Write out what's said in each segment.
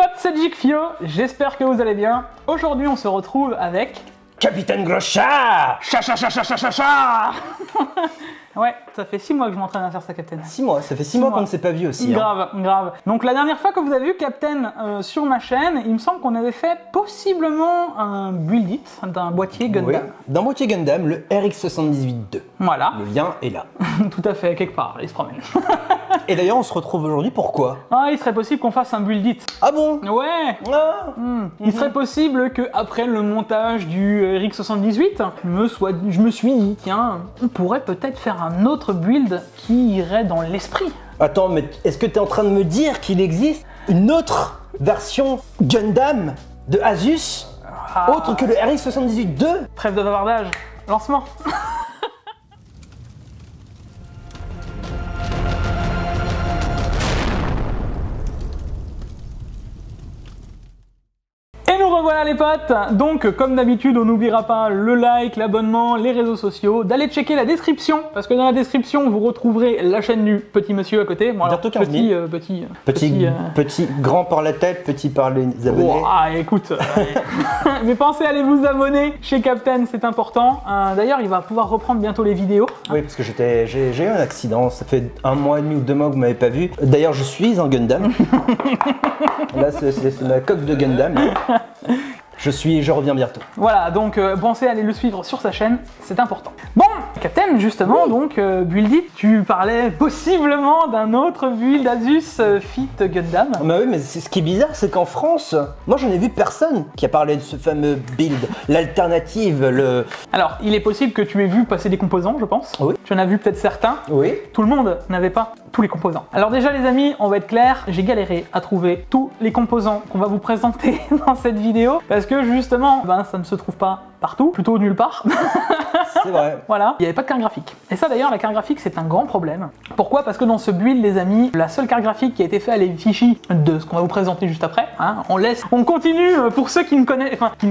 potes, c'est Jigfio, j'espère que vous allez bien. Aujourd'hui on se retrouve avec... Capitaine Groschat. Cha. Ouais, ça fait 6 mois que je m'entraîne à faire ça, Captain. 6 mois, ça fait 6 mois qu'on ne s'est pas vu aussi. Grave, grave. Donc la dernière fois que vous avez vu Captain sur ma chaîne, il me semble qu'on avait fait possiblement un build-it d'un boîtier Gundam. Oui, d'un boîtier Gundam, le RX-78-2. Voilà. Le lien est là. Tout à fait, quelque part, il se promène. Et d'ailleurs, on se retrouve aujourd'hui, pourquoi? Ah, il serait possible qu'on fasse un build-it. Ah bon? Ouais. Il serait possible que après le montage du RX-78, je me suis dit, tiens, on pourrait peut-être faire un autre build qui irait dans l'esprit. Attends, mais est-ce que tu es en train de me dire qu'il existe une autre version Gundam de Asus autre que le RX-78-2? Trêve de bavardage, lancement. Voilà les potes, donc comme d'habitude on n'oubliera pas le like, l'abonnement, les réseaux sociaux, d'aller checker la description, parce que dans la description vous retrouverez la chaîne du petit monsieur à côté. Bon, alors, petit grand par la tête, petit par les abonnés. Oh, ah écoute, mais pensez à aller vous abonner chez Captain, c'est important. D'ailleurs il va pouvoir reprendre bientôt les vidéos. Oui, parce que j'ai eu un accident, ça fait 1 mois et demi ou 2 mois que vous m'avez pas vu. D'ailleurs je suis un Gundam. Là c'est ma coque de Gundam. Je reviens bientôt. Voilà, donc pensez à aller le suivre sur sa chaîne, c'est important. Bon, Captain, justement, oui. Donc, Build-It, tu parlais possiblement d'un autre build Asus Fit Gundam. Bah oui, mais ce qui est bizarre, c'est qu'en France, moi je n'ai vu personne qui a parlé de ce fameux build, l'alternative, le... Alors, il est possible que tu aies vu passer des composants, je pense. Oui. Tu en as vu peut-être certains. Oui. Tout le monde n'avait pas tous les composants. Alors déjà les amis, on va être clair, j'ai galéré à trouver tous les composants qu'on va vous présenter dans cette vidéo, parce que justement, ça ne se trouve pas partout, plutôt nulle part. C'est vrai. Voilà, il n'y avait pas de carte graphique. Et ça d'ailleurs, la carte graphique, c'est un grand problème. Pourquoi? Parce que dans ce build, les amis, la seule carte graphique qui a été faite à l'effigie de ce qu'on va vous présenter juste après, hein, on continue, pour ceux qui ne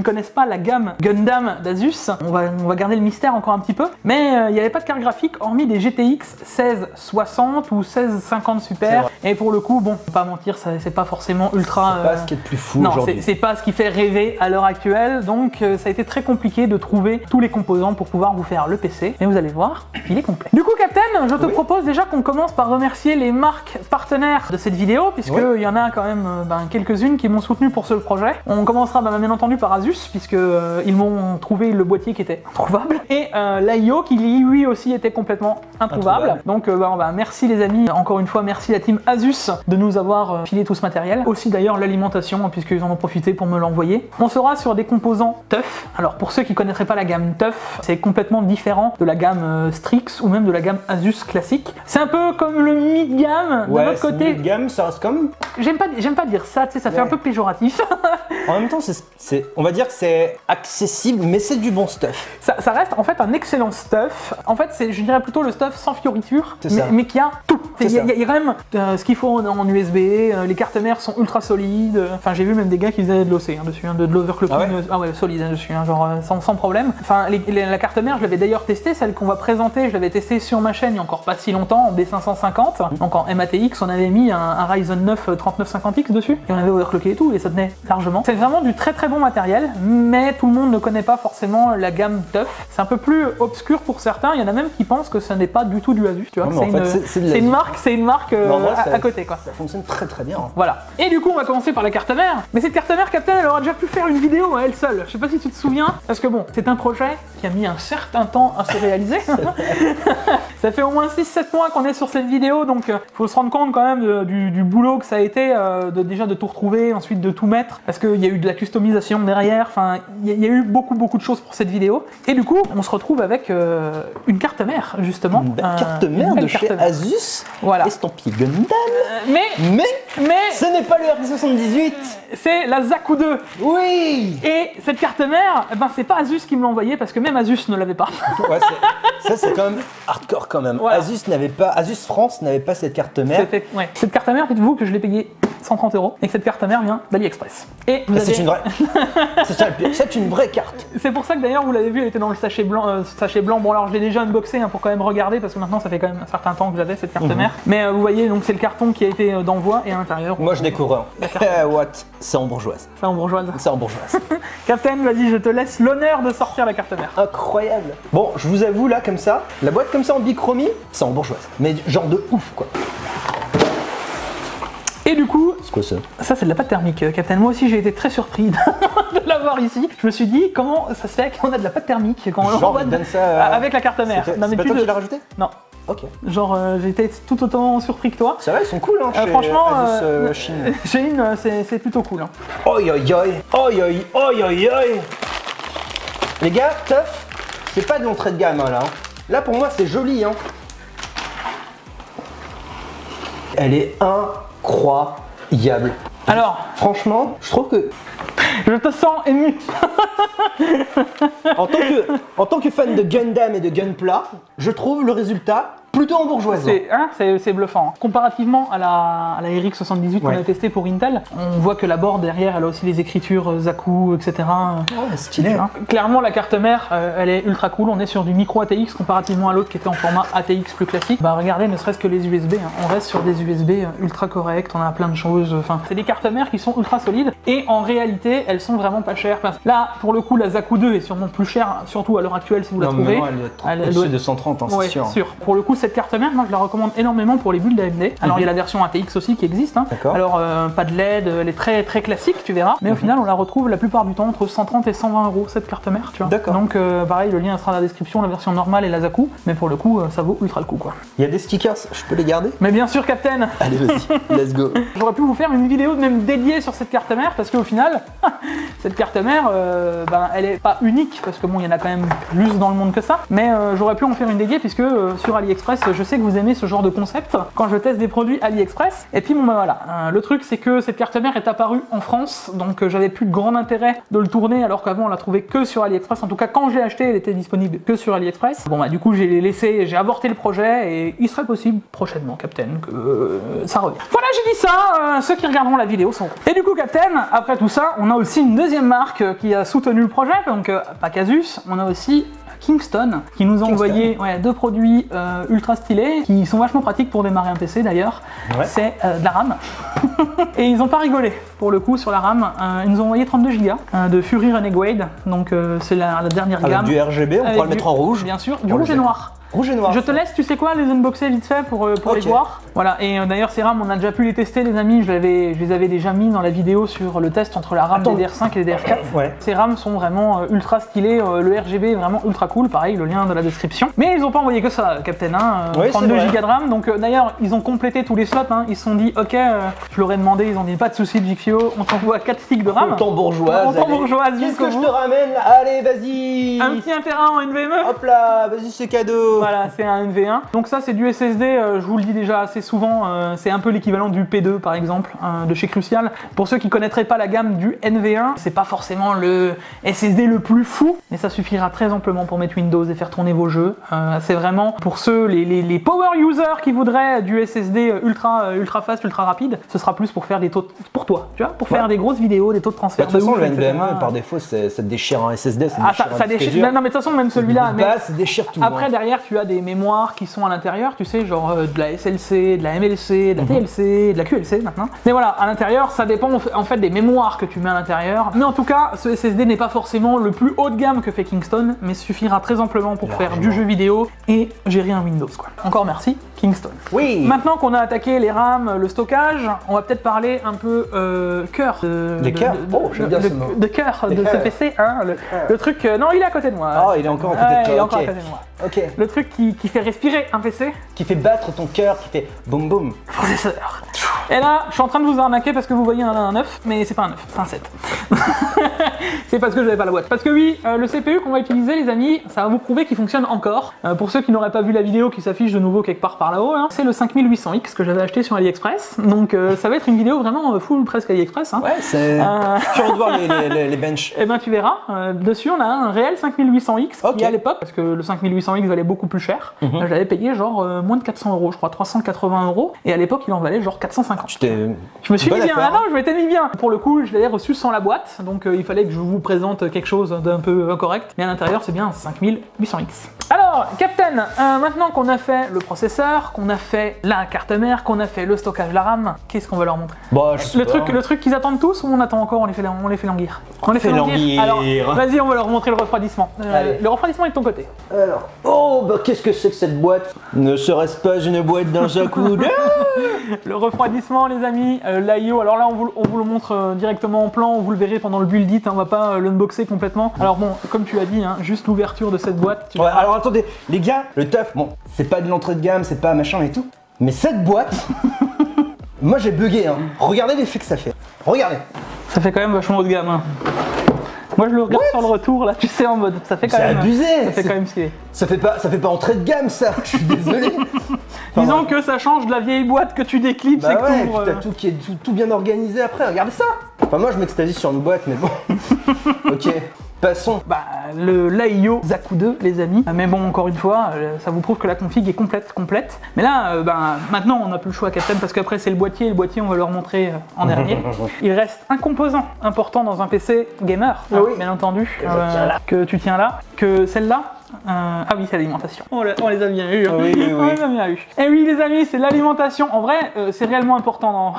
connaissent pas la gamme Gundam d'Asus, on va garder le mystère encore un petit peu, mais il n'y avait pas de carte graphique hormis des GTX 1660 ou 1650 Super, et pour le coup, bon, pas mentir, c'est pas forcément ultra... C'est pas ce qui est le plus fou aujourd'hui. Non, c'est pas ce qui fait rêver à l'heure actuelle, donc ça a été très compliqué de trouver tous les composants pour pouvoir vous faire le PC, mais vous allez voir, il est complet. Du coup, Captain, je te propose déjà qu'on commence par remercier les marques partenaires de cette vidéo, puisqu'il y en a quand même quelques-unes qui m'ont soutenu pour ce projet. On commencera bien entendu par Asus, puisque ils m'ont trouvé le boîtier qui était introuvable, et l'AIO qui lui aussi était complètement introuvable. Donc merci les amis, encore une fois merci la team Asus de nous avoir filé tout ce matériel. Aussi d'ailleurs l'alimentation, puisqu'ils en ont profité pour me l'envoyer. On sera sur des composants TUF. Alors pour ceux qui ne connaîtraient pas la gamme TUF, c'est complètement différent de la gamme Strix ou même de la gamme Asus classique. C'est un peu comme le mid-gamme. Ouais, de l'autre côté, mid-gamme, ça reste comme... J'aime pas dire ça, tu sais, ça fait un peu péjoratif. En même temps, on va dire que c'est accessible, mais c'est du bon stuff. Ça reste en fait un excellent stuff. En fait, je dirais plutôt le stuff sans fioriture, mais qui a tout. Il y a quand même ce qu'il faut en USB, les cartes mères sont ultra solides. Enfin, j'ai vu même des gars qui faisaient de l'OC dessus, de l'overclocking. Ah ouais, solide dessus, genre sans problème. Enfin, la carte mère, je l'avais d'ailleurs testée, celle qu'on va présenter, je l'avais testée sur ma chaîne il n'y a encore pas si longtemps, en B550. Donc en MATX, on avait mis un Ryzen 9 3950X dessus, et on avait overclocké et tout, et ça tenait largement. C'est vraiment du très bon matériel, mais tout le monde ne connaît pas forcément la gamme TUF. C'est un peu plus obscur pour certains, il y en a même qui pensent que ce n'est pas du tout du Asus, tu vois. C'est une marque à côté, quoi. Ça fonctionne très bien. Voilà. Et du coup, on va commencer par la carte mère. Mais cette carte mère, Captain, elle aura déjà pu faire une vidéo à elle seule. Je sais pas si tu te souviens, parce que bon, c'est un projet qui a mis un certain temps à se réaliser. Ça fait au moins 6-7 mois qu'on est sur cette vidéo, donc il faut se rendre compte quand même du boulot que ça a été, déjà de tout retrouver, ensuite de tout mettre, parce qu'il y a eu de la customisation derrière, enfin, il y a eu beaucoup de choses pour cette vidéo. Et du coup, on se retrouve avec une carte mère, justement. Une belle carte mère de chez Asus, voilà. Estampillé Gundam. Mais ce n'est pas le RX-78, c'est la Zaku 2. Oui. Et cette carte mère, c'est pas Asus qui me l'a envoyée, parce que même Asus ne l'avait pas. Ouais, ça c'est quand même hardcore quand même. Voilà. Asus France n'avait pas cette carte mère. Cette carte mère, dites-vous que je l'ai payée 130 € et que cette carte mère vient d'AliExpress. Et c'est une vraie. C'est une vraie carte. C'est pour ça que d'ailleurs vous l'avez vu, elle était dans le sachet blanc. Bon alors je l'ai déjà unboxé pour quand même regarder, parce que maintenant ça fait quand même un certain temps que j'avais cette carte mère. Mais vous voyez, donc c'est le carton qui a été d'envoi et l'intérieur. Moi je découvre. What? C'est en bourgeoise. C'est en bourgeoise. C'est en bourgeoise. Captain, vas-y, je te laisse l'honneur de sortir la carte mère. Incroyable. Bon, je vous avoue là comme ça, la boîte comme ça en bichromie, c'est en bourgeoise. Mais genre de ouf quoi. Et du coup, C'est quoi ça? ça c'est de la pâte thermique, Captain. Moi aussi j'ai été très surpris de l'avoir ici. Je me suis dit comment ça se fait qu'on a de la pâte thermique quand on Genre, l'envoie il donne ça, avec la carte mère. C'est pas toi qui l'as rajouté? Non. Ok. Genre j'ai été tout autant surpris que toi. Ça va, ils sont cool hein, chez Franchement, Asus Chine. chez une, c'est plutôt cool. Hein. Oi oi oi, oi oi oi oi oi. Les gars, tough, c'est pas de l'entrée de gamme hein, là. Là pour moi c'est joli hein. Elle est incroyable. Alors, Franchement, je trouve que je te sens ému. en tant que fan de Gundam et de Gunpla, je trouve le résultat plutôt en bourgeoise. C'est bluffant. Comparativement à la RX 78 qu'on a testé pour Intel, on voit que la board derrière, elle a aussi les écritures Zaku, etc. Ouais, stylé. Hein. Clairement, la carte mère, elle est ultra cool. On est sur du micro ATX comparativement à l'autre qui était en format ATX plus classique. Bah regardez, ne serait-ce que les USB. Hein. On reste sur des USB ultra corrects. On a plein de choses. Enfin, c'est des cartes mères qui sont ultra solides et en réalité, elles sont vraiment pas chères. Là, pour le coup, la Zaku 2 est sûrement plus chère, surtout à l'heure actuelle si vous la trouvez. Non, elle doit être de 130, hein, ouais, c'est sûr. Pour le coup, cette carte mère, moi je la recommande énormément pour les builds AMD. Alors il y a la version ATX aussi qui existe. Hein. Alors pas de LED, elle est très très classique, tu verras. Mais au final, on la retrouve la plupart du temps entre 130 et 120 euros cette carte mère, tu vois. D'accord. Donc pareil, le lien sera dans la description, la version normale et la Zaku. Mais pour le coup, ça vaut ultra le coup quoi. Il y a des stickers, je peux les garder? Mais bien sûr, Captain. Allez, vas-y, let's go. J'aurais pu vous faire une vidéo même dédiée sur cette carte mère parce qu'au final, cette carte mère, elle est pas unique parce que bon, il y en a quand même plus dans le monde que ça. Mais j'aurais pu en faire une dédiée puisque sur AliExpress, je sais que vous aimez ce genre de concept quand je teste des produits AliExpress. Et puis bon bah voilà, le truc c'est que cette carte mère est apparue en France, donc j'avais plus de grand intérêt de le tourner alors qu'avant on la trouvait que sur AliExpress. En tout cas quand je l'ai acheté, elle était disponible que sur AliExpress. Bon bah du coup j'ai avorté le projet et il serait possible prochainement, Captain, que ça revienne. Voilà, j'ai dit ça, ceux qui regarderont la vidéo sont. Et du coup Captain, après tout ça, on a aussi une deuxième marque qui a soutenu le projet, donc pas Asus, on a aussi Kingston qui nous a envoyé deux produits ultra stylés qui sont vachement pratiques pour démarrer un PC d'ailleurs. Ouais. C'est de la RAM. Et ils ont pas rigolé pour le coup sur la RAM. Ils nous ont envoyé 32 Go de Fury Renegade. Donc c'est la dernière gamme. Avec du RGB, on pourra le mettre en rouge. Bien sûr, du rouge et noir. Rouge et noir. Je te laisse, tu sais quoi, les unboxer vite fait pour les voir. Voilà, et d'ailleurs ces RAM, on a déjà pu les tester les amis, je les avais déjà mis dans la vidéo sur le test entre la RAM DDR5 et DDR4. Ouais. Ces RAM sont vraiment ultra stylés, le RGB est vraiment ultra cool, pareil, le lien dans la description. Mais ils ont pas envoyé que ça, Captain, hein, 32 Go de RAM, donc d'ailleurs ils ont complété tous les slots, hein. Ils se sont dit, ok, je leur ai demandé, ils ont dit pas de soucis Jikfio, on t'envoie 4 sticks de RAM. Autant bourgeoise. Autant bourgeoise, qu'est-ce que je te ramène? Allez, vas-y. Un petit 1 Tera en NVMe. Hop là, vas-y, c'est cadeau. Voilà, c'est un NV1. Donc ça c'est du SSD, je vous le dis déjà assez souvent, c'est un peu l'équivalent du P2 par exemple, de chez Crucial. Pour ceux qui connaîtraient pas la gamme du NV1, c'est pas forcément le SSD le plus fou, mais ça suffira très amplement pour mettre Windows et faire tourner vos jeux. C'est vraiment pour ceux, les power users qui voudraient du SSD ultra fast, ultra rapide, ce sera plus pour faire des taux pour toi, tu vois, pour faire des grosses vidéos, des taux de transfert. De toute façon, le NVMe par défaut, ça déchire un SSD, ça déchire. Non mais de toute façon même celui-là, ça déchire tout. Après derrière tu as des mémoires qui sont à l'intérieur, tu sais, genre de la SLC, de la MLC, de la TLC, de la QLC maintenant. Mais voilà, à l'intérieur, ça dépend en fait des mémoires que tu mets à l'intérieur. Mais en tout cas, ce SSD n'est pas forcément le plus haut de gamme que fait Kingston, mais suffira très amplement pour faire du jeu vidéo et gérer un Windows, quoi. Encore merci, Kingston. Oui. Maintenant qu'on a attaqué les RAM, le stockage, on va peut-être parler un peu cœur de cœur. Oh, j'aime bien ce mot. De cœur de ce PC, hein, le truc. Non, il est à côté de moi. Oh, il est encore à côté de toi. Il est encore à côté de moi. Ok. Le truc qui fait respirer un PC. Qui fait battre ton cœur, qui fait boum boum. Processeur. Et là, je suis en train de vous arnaquer parce que vous voyez un 9, mais c'est pas un 9, c'est un 7. C'est parce que j'avais pas la boîte. Parce que oui, le CPU qu'on va utiliser, les amis, ça va vous prouver qu'il fonctionne encore. Pour ceux qui n'auraient pas vu la vidéo qui s'affiche de nouveau quelque part par là-haut, hein, c'est le 5800X que j'avais acheté sur AliExpress. Donc ça va être une vidéo vraiment full presque AliExpress. Hein. Ouais, c'est... Tu vas voir les benches. Et ben tu verras, dessus on a un réel 5800X qui à l'époque, parce que le 5800X valait beaucoup plus cher, je l'avais payé genre moins de 400 €, je crois, 380 €. Et à l'époque il en valait genre 450. 250. Je me suis mis bien, ah non, je m'étais mis bien. Pour le coup, je l'avais reçu sans la boîte, donc il fallait que je vous présente quelque chose d'un peu incorrect. Mais à l'intérieur, c'est bien 5800X. Alors, Captain, maintenant qu'on a fait le processeur, qu'on a fait la carte mère, qu'on a fait le stockage, la RAM, qu'est-ce qu'on va leur montrer? Bah, le truc qu'ils attendent tous, ou on attend encore, on les fait languir? On les fait languir. Alors, vas-y, on va leur montrer le refroidissement. Le refroidissement est de ton côté. Alors, oh, bah qu'est-ce que c'est que cette boîte? Ne serait-ce pas une boîte d'un Zaku? Le refroidissement, les amis, l'IO, alors là, on vous le montre directement en plan, vous le verrez pendant le build it, on va pas l'unboxer complètement. Alors bon, comme tu as dit, hein, juste l'ouverture de cette boîte. Ouais, alors attendez, les gars, le teuf, bon, c'est pas de l'entrée de gamme, c'est pas machin et tout, mais cette boîte, moi j'ai bugué, hein. Regardez l'effet que ça fait. Regardez. Ça fait quand même vachement haut de gamme. Hein. Moi je le regarde sur le retour là, tu sais, en mode ça fait quand même. C'est abusé. Ça fait quand même stylé. Ça fait pas entrée de gamme ça. Je suis désolé. Disons que ça change de la vieille boîte que tu déclips, bah c'est ouais, que t'as tout qui est tout bien organisé après. Regardez ça. Enfin moi je m'extasie sur une boîte, mais bon. Ok. Passons. Bah, l'AIO Zaku 2, les amis. Mais bon, encore une fois, ça vous prouve que la config est complète. Mais là, maintenant, on n'a plus le choix, Captain, parce qu'après, c'est le boîtier. Et le boîtier, on va leur montrer en dernier. Il reste un composant important dans un PC gamer, oui. Bien entendu, que tu tiens là, que celle-là. Ah oui, c'est l'alimentation. On les a bien eu. Hein. Oui. On les a bien eu. Et oui, les amis, c'est l'alimentation. En vrai, c'est réellement important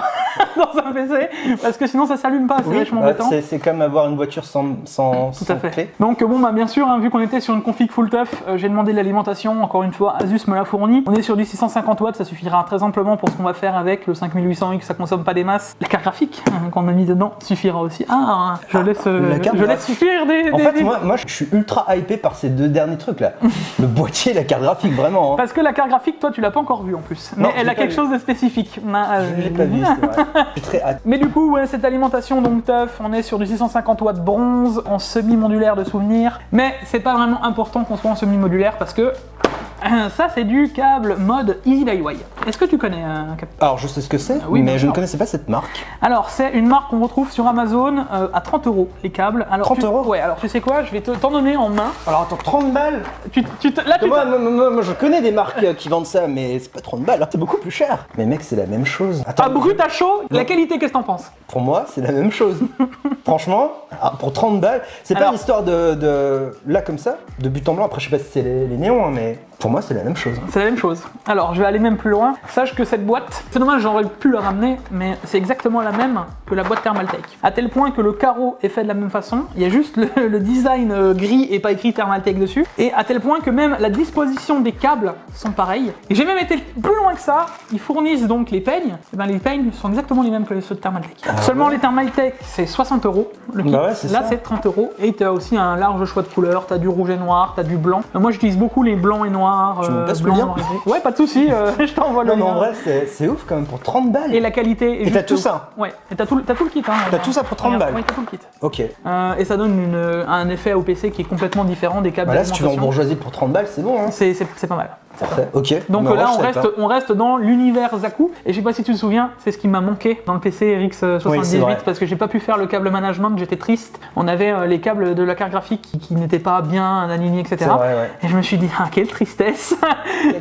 dans un PC parce que sinon ça s'allume pas. C'est vachement embêtant. C'est comme avoir une voiture sans Tout à fait. clé. Donc bon, bah bien sûr, hein, vu qu'on était sur une config full tough, j'ai demandé de l'alimentation. Encore une fois, Asus me l'a fourni. On est sur du 650 watts, ça suffira très amplement pour ce qu'on va faire avec le 5800X. Ça consomme pas des masses. La carte graphique qu'on a mis dedans suffira aussi. Ah, je laisse suffire des. En fait, moi, je suis ultra hypé par ces deux derniers trucs là. Le boîtier, la carte graphique, vraiment. Hein. Parce que la carte graphique, toi, tu l'as pas encore vue en plus. Mais non, elle a quelque chose de spécifique. Je l'ai pas vu, c'est vrai. J'ai très hâte. Mais du coup, ouais, cette alimentation donc tough, on est sur du 650 watts bronze en semi-modulaire de souvenir. Mais c'est pas vraiment important qu'on soit en semi-modulaire parce que ça, c'est du câble mode Easy DIY. Est-ce que tu connais Alors, je sais ce que c'est, oui, mais je ne connaissais pas cette marque. Alors, c'est une marque qu'on retrouve sur Amazon à 30 € les câbles. Alors, 30 €? Ouais, alors tu sais quoi, je vais t'en donner en main. Alors, attends, 30 balles? Moi, je connais des marques qui vendent ça, mais c'est pas 30 balles, c'est beaucoup plus cher. Mais mec, c'est la même chose. Attends, brut à chaud, la qualité, qu'est-ce que t'en penses? Pour moi, c'est la même chose. Franchement, pour 30 balles, c'est pas une histoire de là comme ça, de but en blanc. Après, je sais pas si c'est les néons, hein, mais pour moi, c'est la même chose. C'est la même chose. Alors, je vais aller même plus loin. Sache que cette boîte, c'est dommage, j'aurais pu la ramener, mais c'est exactement la même que la boîte Thermaltake. À tel point que le carreau est fait de la même façon. Il y a juste le design gris et pas écrit Thermaltake dessus. Et à tel point que même la disposition des câbles sont pareils. Et j'ai même été plus loin que ça. Ils fournissent donc les peignes. Et ben, les peignes sont exactement les mêmes que ceux de Thermaltake. Seulement les Thermaltake, c'est 60 € le kit. Bah ouais, là, c'est 30 €. Et tu as aussi un large choix de couleurs. Tu as du rouge et noir, tu as du blanc. Moi, j'utilise beaucoup les blancs et noirs. Tu me passes le lien? Ouais, pas de soucis, je t'envoie le lien. Non, mais en vrai, c'est ouf quand même pour 30 balles. Et la qualité. Et t'as tout ça? Ouais, et t'as tout le kit. Hein, t'as tout ça pour 30 balles? Ouais, t'as tout le kit. Ok. Et ça donne un effet au PC qui est complètement différent des câbles. Bah là, si tu vas en bourgeoisie pour 30 balles, c'est bon. Hein. C'est pas mal. Parfait. Ok. Donc là, on reste dans l'univers Zaku. Et je sais pas si tu te souviens, c'est ce qui m'a manqué dans le PC RX 78 parce que j'ai pas pu faire le câble management, j'étais triste. On avait les câbles de la carte graphique qui n'étaient pas bien alignés, etc. Vrai, ouais. Et je me suis dit, ah, quelle tristesse.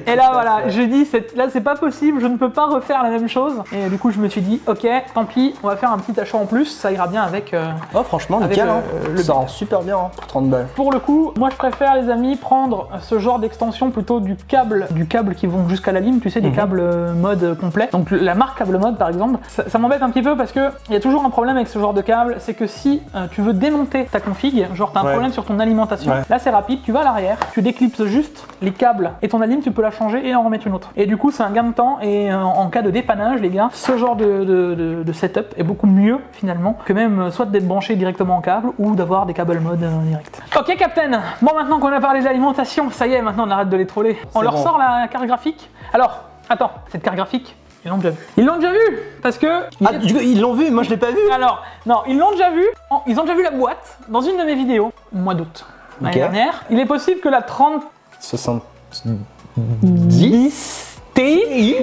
Et là, voilà, je dis, là, c'est pas possible, je ne peux pas refaire la même chose. Et du coup, je me suis dit, ok, tant pis, on va faire un petit achat en plus, ça ira bien avec. Oh, franchement, nickel, ça rend super bien pour 30 balles. Pour le coup, moi, je préfère, les amis, prendre ce genre d'extension plutôt du câble qui vont jusqu'à la lime, tu sais, des câbles mode complet. Donc la marque câble mode par exemple, ça m'embête un petit peu parce que il y a toujours un problème avec ce genre de câble, c'est que si tu veux démonter ta config, genre t'as un problème sur ton alimentation, là c'est rapide, tu vas à l'arrière, tu déclipses juste les câbles et ton alim, tu peux la changer et en remettre une autre. Et du coup c'est un gain de temps et en cas de dépannage les gars, ce genre de setup est beaucoup mieux finalement que même soit d'être branché directement en câble ou d'avoir des câbles mode direct. Ok Captain, bon maintenant qu'on a parlé de l'alimentation, ça y est, maintenant on arrête de les troller. On leur sort la carte graphique. Alors, attends, cette carte graphique, ils l'ont déjà vue. Ils l'ont déjà vue parce que... Ah, ils l'ont vue, moi je l'ai pas vue. Alors, non, ils l'ont déjà vue. Ils ont déjà vu la boîte dans une de mes vidéos, au mois d'août, l'année dernière. Il est possible que la 30... 70 Ti,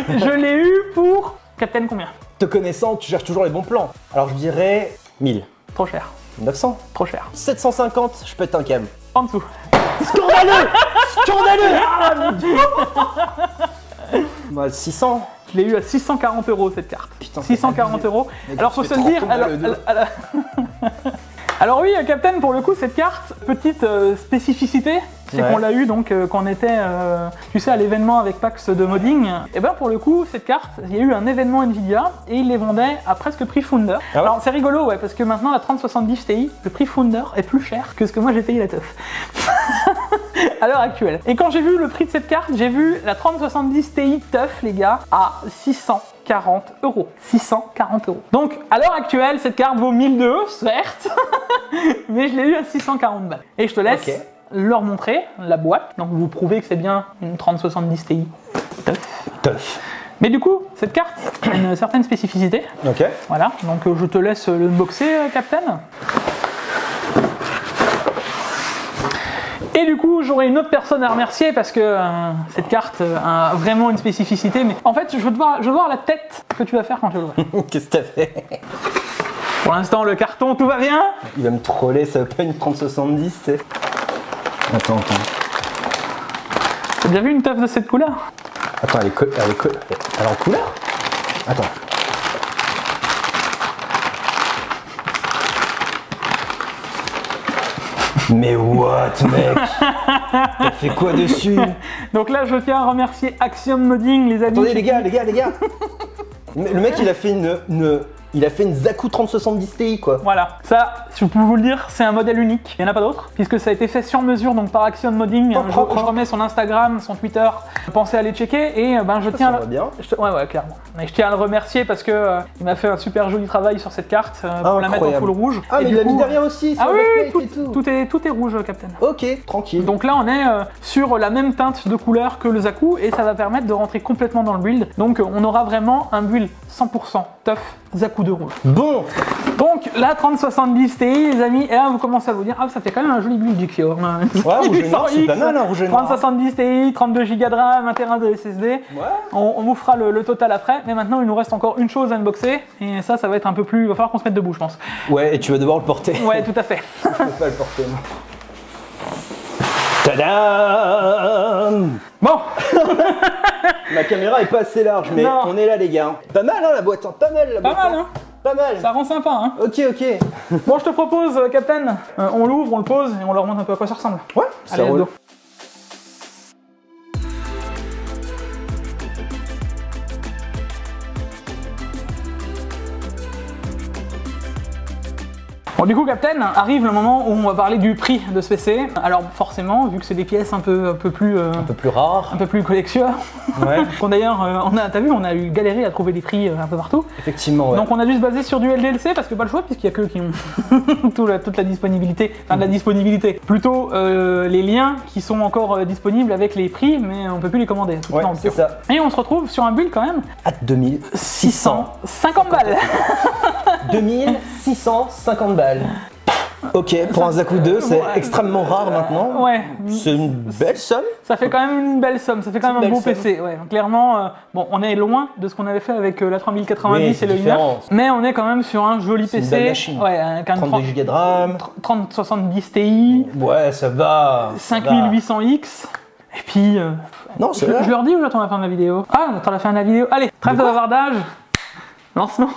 je l'ai eu pour... Captain, combien? Te connaissant, tu cherches toujours les bons plans. Alors je dirais 1000. Trop cher. 900. Trop cher. 750, je pète un câble. En dessous. Scandaleux. Scandaleux. 600. Je l'ai eu à 640 € cette carte. Putain, 640 €. Mec, Alors tu faut fais se le dire. 30 balles le dos. Alors oui, Captain, pour le coup, cette carte, petite spécificité, c'est Ouais. qu'on l'a eu donc quand on était, tu sais, à l'événement avec PAX de modding. Et ben pour le coup, cette carte, il y a eu un événement Nvidia et ils les vendaient à presque prix Founder. Ah ouais. Alors c'est rigolo, ouais, parce que maintenant la 3070 Ti, le prix Founder est plus cher que ce que moi j'ai payé la teuf. À l'heure actuelle. Et quand j'ai vu le prix de cette carte, j'ai vu la 3070 Ti teuf, les gars, à 640 €. 640 €. Donc, à l'heure actuelle, cette carte vaut 1002, certes, mais je l'ai eu à 640 balles. Et je te laisse Ok. leur montrer la boîte. Donc, vous prouvez que c'est bien une 3070 Ti teuf. Teuf. Mais du coup, cette carte a une certaine spécificité. Ok. Voilà, donc je te laisse l'unboxer, Captain. Et du coup, j'aurai une autre personne à remercier parce que cette carte a vraiment une spécificité. Mais en fait, je veux voir la tête que tu vas faire quand tu l'ouvres. Qu'est-ce que t'as fait? Pour l'instant, le carton, tout va bien. Il va me troller, ça veut pas une 3070, tu sais. Attends. T'as déjà vu une teuf de cette couleur? Attends, elle est en couleur? Attends. Mais what, mec? T'as fait quoi dessus? Donc là, je tiens à remercier Axiom Modding, les amis. Attendez, les gars. Le mec, il a fait une Zaku 3070 Ti, quoi. Voilà, ça, je peux vous le dire, c'est un modèle unique. Il n'y en a pas d'autre, puisque ça a été fait sur mesure donc par Axiom Modding. Je remets son Instagram, son Twitter. Pensez à les checker et je tiens. Ça va bien. Ouais, clairement. Et je tiens à le remercier parce que il m'a fait un super joli travail sur cette carte pour la mettre en full rouge. Ah, et mais du il l'a coup, mis derrière aussi, sur ah le oui, backplate et tout. tout est rouge, Captain. Ok, tranquille. Donc là, on est sur la même teinte de couleur que le Zaku et ça va permettre de rentrer complètement dans le build. Donc on aura vraiment un build 100% tough Zaku de rouge. Bon, Donc la 3070 Ti, les amis, et là vous commencez à vous dire, ah ça fait quand même un joli build du ouais, rouge et noir, c'est pas mal, hein, rouge et noir. 3070 Ti, 32 Go de RAM, 1 Tera de SSD. Ouais. On vous fera le total après, mais maintenant il nous reste encore une chose à unboxer et ça va être un peu plus, il va falloir qu'on se mette debout, je pense. Ouais, et tu vas devoir le porter. Ouais, tout à fait. Je peux pas le porter, moi. Tadam! Bon, Ma caméra est pas assez large, mais Non. on est là, les gars. Pas mal, hein, la boîte, hein, pas mal, la boîte. pas mal, hein. Pas mal. Ça rend sympa, hein. Ok. Bon, je te propose, Captain, on l'ouvre, on le pose et on leur montre un peu à quoi ça ressemble. Ouais, ça Allez, let's roule. go. Bon, du coup, Captain, arrive le moment où on va parler du prix de ce PC. Alors, forcément, vu que c'est des pièces un peu plus Un peu plus rare. un peu plus collectionneurs. Ouais. D'ailleurs, t'as vu, on a eu galéré à trouver des prix un peu partout. Effectivement, ouais. Donc on a dû se baser sur du LDLC parce que pas le choix puisqu'il y a que qui ont toute la disponibilité, enfin de la disponibilité. Plutôt les liens qui sont encore disponibles avec les prix, mais on peut plus les commander. Tout Ouais, en c'est bio. ça. Et on se retrouve sur un build quand même À 2650 balles. 2650 balles. Ok, pour un Zaku 2, c'est Ouais. extrêmement rare maintenant. Ouais. C'est une belle somme. Ça fait quand même une belle somme, ça fait quand même un Belle beau somme. PC. Ouais, donc clairement, bon, on est loin de ce qu'on avait fait avec la 3090 Oui, et c'est le i9, différent. mais on est quand même sur un joli C'est une PC. belle machine. Ouais, avec un 32 Go de RAM. 3070 Ti, Ouais, ça va. ça va. 5800X. Et puis, Non, c'est je vrai. leur dis ou j'attends la fin de la vidéo? Ah, on attend la fin de la vidéo. Allez, trêve de bavardage. Lancement.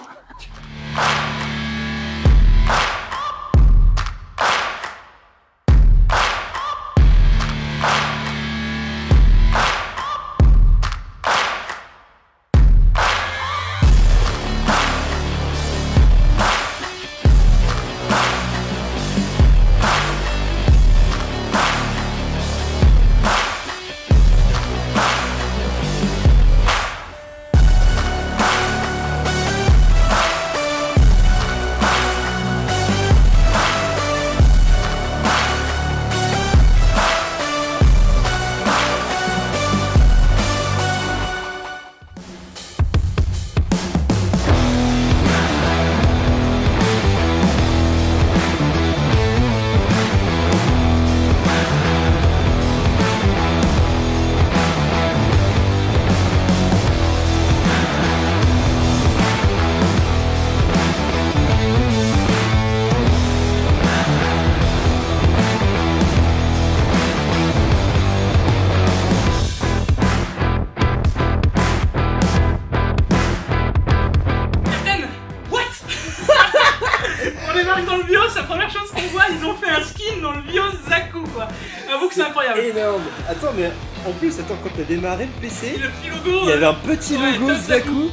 arrive dans le BIOS, la première chose qu'on voit, ils ont fait un skin dans le BIOS Zaku quoi. Avoue que c'est incroyable. Énorme. Attends, mais en plus, quand t'as démarré le PC, Le petit logo. il y avait un petit ouais, logo Top Zaku.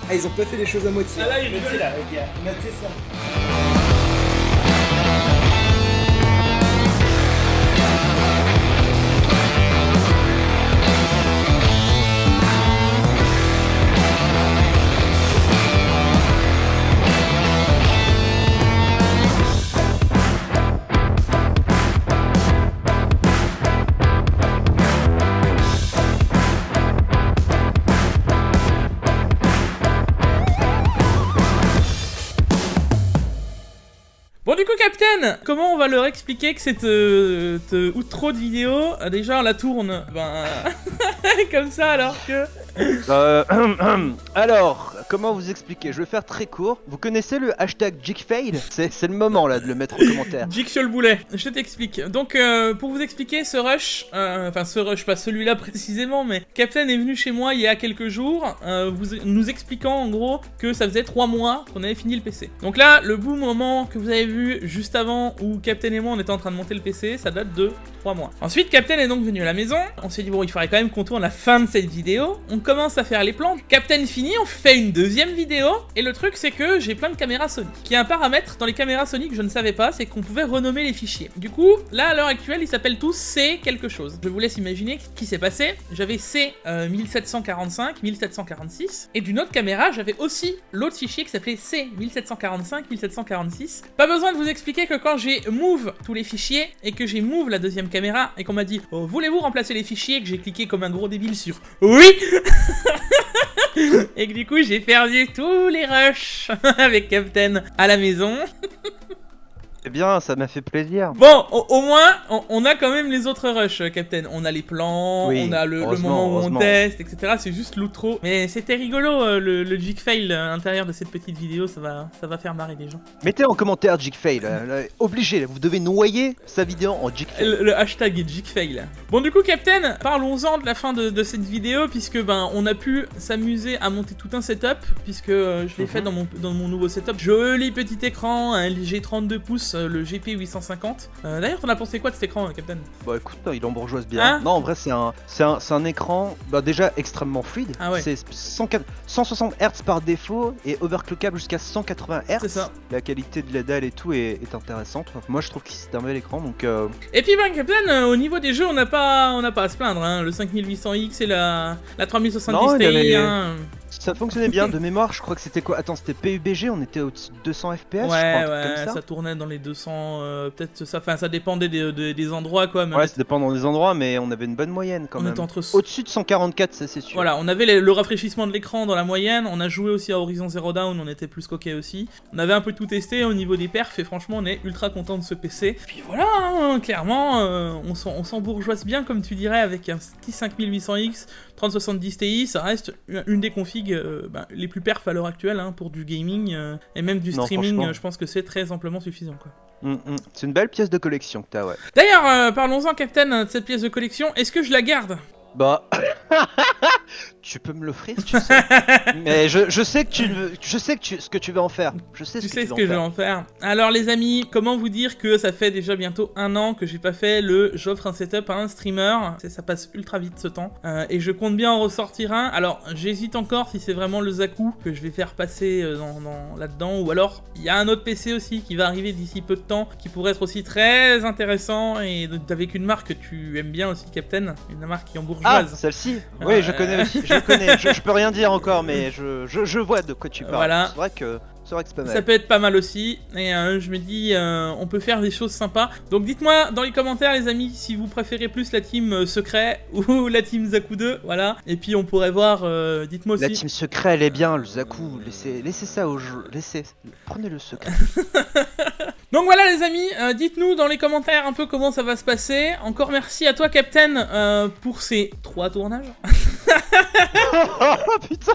Ah, ils ont pas fait les choses à moitié. Ah, là, ils Notez veulent. là, les gars. Notez ça. Bon du coup Captain, comment on va leur expliquer que cette outro de vidéo, déjà on la tourne, ben comme ça alors que... Alors, comment vous expliquer? Je vais faire très court. Vous connaissez le hashtag Jigfail? C'est le moment là de le mettre en commentaire. Jig sur le boulet, je t'explique. Donc pour vous expliquer ce rush, enfin ce rush, pas celui-là précisément, mais Captain est venu chez moi il y a quelques jours, nous expliquant en gros que ça faisait 3 mois qu'on avait fini le PC. Donc là, le bout moment que vous avez vu juste avant où Captain et moi on était en train de monter le PC, ça date de 3 mois. Ensuite, Captain est donc venu à la maison, on s'est dit bon il faudrait quand même qu'on tourne la fin de cette vidéo, on commence à faire les plans, Captain finit, on fait une deuxième vidéo, et le truc c'est que j'ai plein de caméras Sony. Il y a un paramètre dans les caméras Sony que je ne savais pas, c'est qu'on pouvait renommer les fichiers. Du coup, là à l'heure actuelle, ils s'appellent tous C quelque chose. Je vous laisse imaginer ce qui s'est passé. J'avais C 1745, 1746, et d'une autre caméra, j'avais aussi l'autre fichier qui s'appelait C 1745, 1746. Pas besoin de vous expliquer que quand j'ai move tous les fichiers, et que j'ai move la deuxième caméra, et qu'on m'a dit oh, voulez-vous remplacer les fichiers, que j'ai cliqué comme un gros débile sur oui. Et que du coup j'ai perdu tous les rushs avec Captain à la maison. Eh bien, ça m'a fait plaisir. Bon, au moins, on a quand même les autres rushs, Captain. On a les plans, Oui, on a le moment où on teste, etc. C'est juste l'outro. Mais c'était rigolo, le Jigfail à l'intérieur de cette petite vidéo, ça va faire marrer les gens. Mettez en commentaire Jigfail, obligé, vous devez noyer sa vidéo en Jigfail. Le hashtag est Jigfail. Bon du coup Captain, parlons-en de la fin de cette vidéo, puisque ben on a pu s'amuser à monter tout un setup, puisque je l'ai fait dans mon nouveau setup. Joli petit écran, un LG 32 pouces, le GP 850. D'ailleurs t'en as pensé quoi de cet écran Captain? Bah écoute, il embourgeoise bien. Hein? Non en vrai c'est un écran bah, déjà extrêmement fluide. Ah ouais. C'est 160 Hz par défaut et overclockable jusqu'à 180 Hz. C'est ça. La qualité de la dalle et tout est intéressante. Moi je trouve que c'est un bel écran donc... Et puis ben Captain, au niveau des jeux on n'a pas à se plaindre, hein. Le 5800X et la 3070 Non, Ti, hein. Ça fonctionnait bien, de mémoire je crois que c'était quoi? Attends, c'était PUBG, on était au-dessus de 200 FPS je crois, Ouais, un truc comme ça tournait dans les 200, peut-être ça, enfin ça dépendait des endroits quoi. Mais Ouais, ça dépend dans les endroits, mais on avait une bonne moyenne quand on même. était entre... Au-dessus de 144, ça c'est sûr. Voilà, on avait le rafraîchissement de l'écran dans la moyenne, on a joué aussi à Horizon Zero Dawn, on était plus coquet aussi. On avait un peu tout testé au niveau des perfs et franchement on est ultra content de ce PC. Puis voilà, hein, clairement, on s'en bourgeoise bien comme tu dirais avec un petit 5800X, 3070 Ti, ça reste une des configs les plus perfs à l'heure actuelle hein, pour du gaming et même du streaming, je pense que c'est très amplement suffisant quoi. C'est une belle pièce de collection que t'as, ouais. D'ailleurs, parlons-en Captain de cette pièce de collection, est-ce que je la garde? Bah... Tu peux me l'offrir, tu sais. Mais je sais que ce que tu veux en faire. Je sais ce que je vais en faire. Alors les amis, comment vous dire que ça fait déjà bientôt 1 an que j'ai pas fait le j'offre un setup à un streamer. Ça passe ultra vite ce temps. Et je compte bien en ressortir un. Alors j'hésite encore si c'est vraiment le Zaku que je vais faire passer là-dedans. Ou alors il y a un autre PC aussi qui va arriver d'ici peu de temps, qui pourrait être aussi très intéressant. Et avec une marque que tu aimes bien aussi Captain. Une marque qui en bourgeoise. Ah, celle-ci. Oui, je connais aussi. Je peux rien dire encore, mais je vois de quoi tu parles. Voilà. C'est vrai que c'est pas mal. Ça peut être pas mal aussi, et je me dis, on peut faire des choses sympas. Donc dites-moi dans les commentaires les amis, si vous préférez plus la team secret ou la team Zaku 2, voilà. Et puis on pourrait voir, dites-moi aussi. La team secret elle est bien, le Zaku, laissez ça au jeu, prenez le secret. Donc voilà les amis, dites-nous dans les commentaires un peu comment ça va se passer. Encore merci à toi Captain pour ces 3 tournages. Oh putain.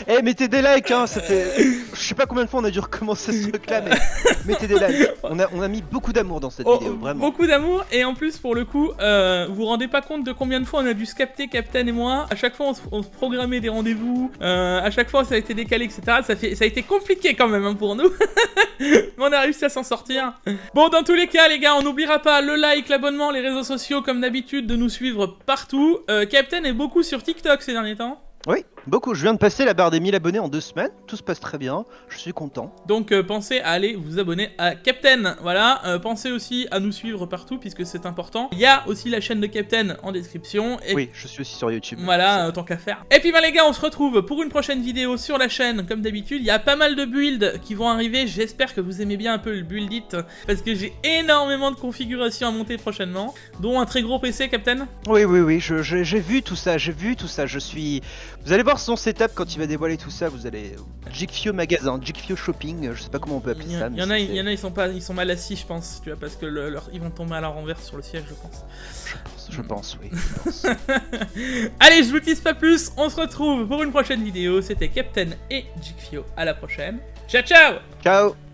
Eh, mettez des likes, hein, ça fait... Je sais pas combien de fois on a dû recommencer ce truc-là, mais mettez des likes. On a mis beaucoup d'amour dans cette vidéo, vraiment. Beaucoup d'amour, et en plus, pour le coup, vous vous rendez pas compte de combien de fois on a dû se capter, Captain et moi. À chaque fois, on se programmait des rendez-vous, à chaque fois, ça a été décalé, etc. Ça a été compliqué quand même hein, pour nous. Mais on a réussi à s'en sortir. Bon, dans tous les cas, les gars, on n'oubliera pas le like, l'abonnement, les réseaux sociaux, comme d'habitude, de nous suivre partout. Captain est beaucoup sur TikTok ces derniers temps. Oui, beaucoup. Je viens de passer la barre des 1000 abonnés en 2 semaines. Tout se passe très bien. Je suis content. Donc pensez à aller vous abonner à Captain. Voilà. Pensez aussi à nous suivre partout puisque c'est important. Il y a aussi la chaîne de Captain en description. Et oui, je suis aussi sur YouTube. Voilà, tant qu'à faire. Et puis les gars, on se retrouve pour une prochaine vidéo sur la chaîne. Comme d'habitude, il y a pas mal de builds qui vont arriver. J'espère que vous aimez bien un peu le build it parce que j'ai énormément de configurations à monter prochainement, dont un très gros PC, Captain. Oui, j'ai vu tout ça. Je suis... Vous allez voir son setup quand il va dévoiler tout ça, vous allez... Jigfio magasin, Jigfio shopping, je sais pas comment on peut appeler ça. Il y en a, ils sont mal assis, je pense, tu vois, parce que ils vont tomber à la renverse sur le siège, je pense. Je pense, oui. Allez, je vous tease pas plus, on se retrouve pour une prochaine vidéo. C'était Captain et Jigfio, à la prochaine. Ciao, ciao. Ciao.